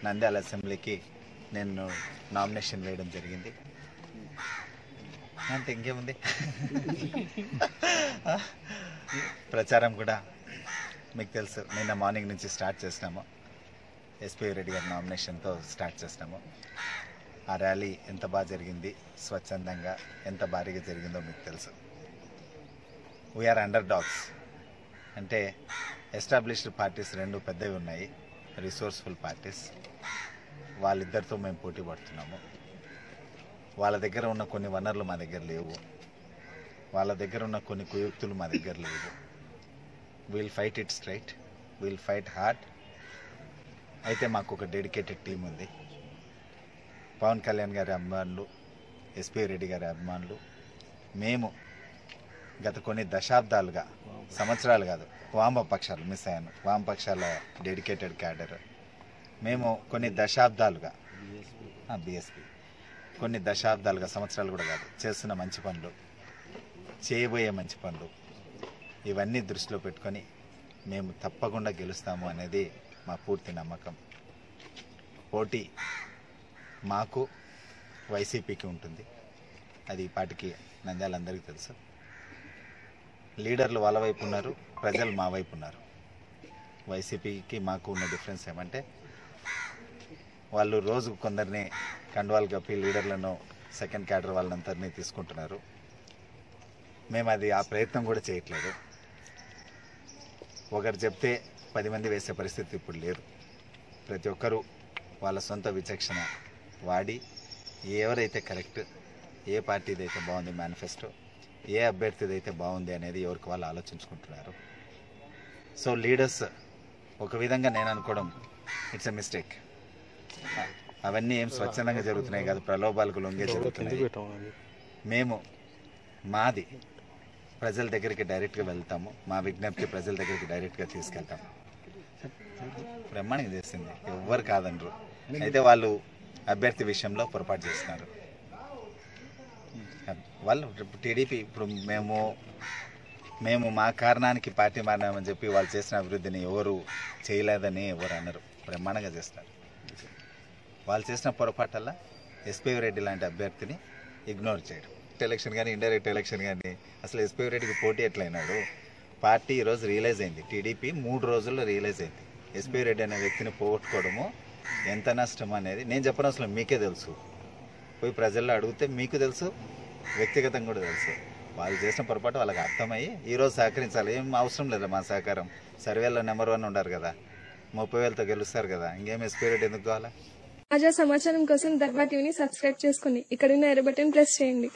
నంద్యాల అసెంబ్లీకి నేను నామినేషన్ వేయడం జరిగింది. అంటే ఇంకేముంది, ప్రచారం కూడా మీకు తెలుసు. నిన్న మార్నింగ్ నుంచి స్టార్ట్ చేసినాము. ఎస్పీ రెడ్డి గారి నామినేషన్తో స్టార్ట్ చేసినాము. ఆ ర్యాలీ ఎంత బాగా జరిగింది, స్వచ్ఛందంగా ఎంత భారీగా జరిగిందో మీకు తెలుసు. We are underdogs. అంటే ఎస్టాబ్లిష్డ్ పార్టీస్ రెండు పెద్దవి ఉన్నాయి, రిసోర్స్ఫుల్ పార్టీస్. వాళ్ళిద్దరితో మేము పోటీ పడుతున్నాము. వాళ్ళ దగ్గర ఉన్న కొన్ని వనరులు మా దగ్గర లేవు, వాళ్ళ దగ్గర ఉన్న కొన్ని కుయుక్తులు మా దగ్గర లేవు. Wheel fight it straight, wheel fight hard. అయితే మాకు ఒక డెడికేటెడ్ టీం ఉంది. పవన్ కళ్యాణ్ గారి అభిమానులు, ఎస్పీ రెడ్డి గారి అభిమానులు, మేము గత కొన్ని దశాబ్దాలుగా, సంవత్సరాలు కాదు, వామపక్షాలు మిస్ అయ్యాను, వామపక్షాల డెడికేటెడ్ క్యాడర్. మేము కొన్ని దశాబ్దాలుగా, బీఎస్పీ కొన్ని దశాబ్దాలుగా, సంవత్సరాలు కూడా కాదు, చేస్తున్న మంచి పనులు, చేయబోయే మంచి పనులు, ఇవన్నీ దృష్టిలో పెట్టుకొని మేము తప్పకుండా గెలుస్తాము అనేది మా పూర్తి నమ్మకం. పోటీ మాకు వైసీపీకి ఉంటుంది, అది ఈ పాటికి నంద్యాలందరికీ తెలుసు. లీడర్లు వాళ్ళ వైపు ఉన్నారు, ప్రజలు మా వైపు ఉన్నారు. వైసీపీకి మాకు ఉన్న డిఫరెన్స్ ఏమంటే, వాళ్ళు రోజు కొందరిని కండువాలు కప్పి లీడర్లను, సెకండ్ క్యాడర్ వాళ్ళందరినీ తీసుకుంటున్నారు. మేము అది ఆ ప్రయత్నం కూడా చేయట్లేదు. ఒకరు చెప్తే 10 మంది వేసే పరిస్థితి ఇప్పుడు లేదు. ప్రతి ఒక్కరూ వాళ్ళ సొంత విచక్షణ వాడి ఎవరైతే కరెక్ట్, ఏ పార్టీది అయితే బాగుంది మేనిఫెస్టో, ఏ అభ్యర్థిది అయితే బాగుంది అనేది ఎవరికి వాళ్ళు ఆలోచించుకుంటున్నారు. సో లీడర్స్ ఒక విధంగా నేను అనుకోవడం ఇట్స్ ఎ మిస్టేక్. అవన్నీ ఏం స్వచ్ఛందంగా జరుగుతున్నాయి కాదు, ప్రలోభాలకు లొంగే జరుగుతున్నాయి. మేము మాది ప్రజల దగ్గరికి డైరెక్ట్గా వెళ్తాము, మా విజ్ఞప్తి ప్రజల దగ్గరికి డైరెక్ట్గా తీసుకెళ్తాము. బ్రహ్మాండంగా చేసింది, ఎవ్వరు కాదనరు. అయితే వాళ్ళు అభ్యర్థి విషయంలో పొరపాటు చేస్తున్నారు. వాళ్ళు టీడీపీ ఇప్పుడు మేము మా కారణానికి పార్టీ మారినామని చెప్పి వాళ్ళు చేసిన అభివృద్ధిని ఎవరు చేయలేదని ఎవరు అన్నారు, బ్రహ్మాండంగా చేస్తారు. వాళ్ళు చేసిన పొరపాటల్లా ఎస్పీ రెడ్డి లాంటి అభ్యర్థిని ఇగ్నోర్ చేయడం, ఎలక్షన్ కానీ ఇండైరెక్ట్ ఎలక్షన్ కానీ, అసలు ఎస్పీ రెడ్డికి పోటీ ఎట్లయినాడు. పార్టీ ఈరోజు రియలైజ్ అయింది, టీడీపీ 3 రోజుల్లో రియలైజ్ అయింది. ఎస్పీ రెడ్డి అనే వ్యక్తిని పోగొట్టుకోవడము ఎంత నష్టం అనేది నేను చెప్పడం అసలు మీకే తెలుసు. పోయి ప్రజల్లో అడిగితే మీకు తెలుసు, వ్యక్తిగతంగా కూడా తెలుసు. వాళ్ళు చేసిన పొరపాటు వాళ్ళకి అర్థమయ్యి ఈరోజు సహకరించాలి. ఏం అవసరం లేదు మా సహకారం. సర్వేలో నెంబర్ 1 ఉండారు కదా, 30,000తో గెలుస్తారు కదా, ఇంకేం ఎస్పీ రెడ్డి ఎందుకు కావాలా? తాజా సమాచారం కోసం దర్బా టీవీని సబ్స్క్రైబ్ చేసుకోండి. ఇక్కడ ఉన్న ఎర్ర బటన్ ప్రెస్ చేయండి.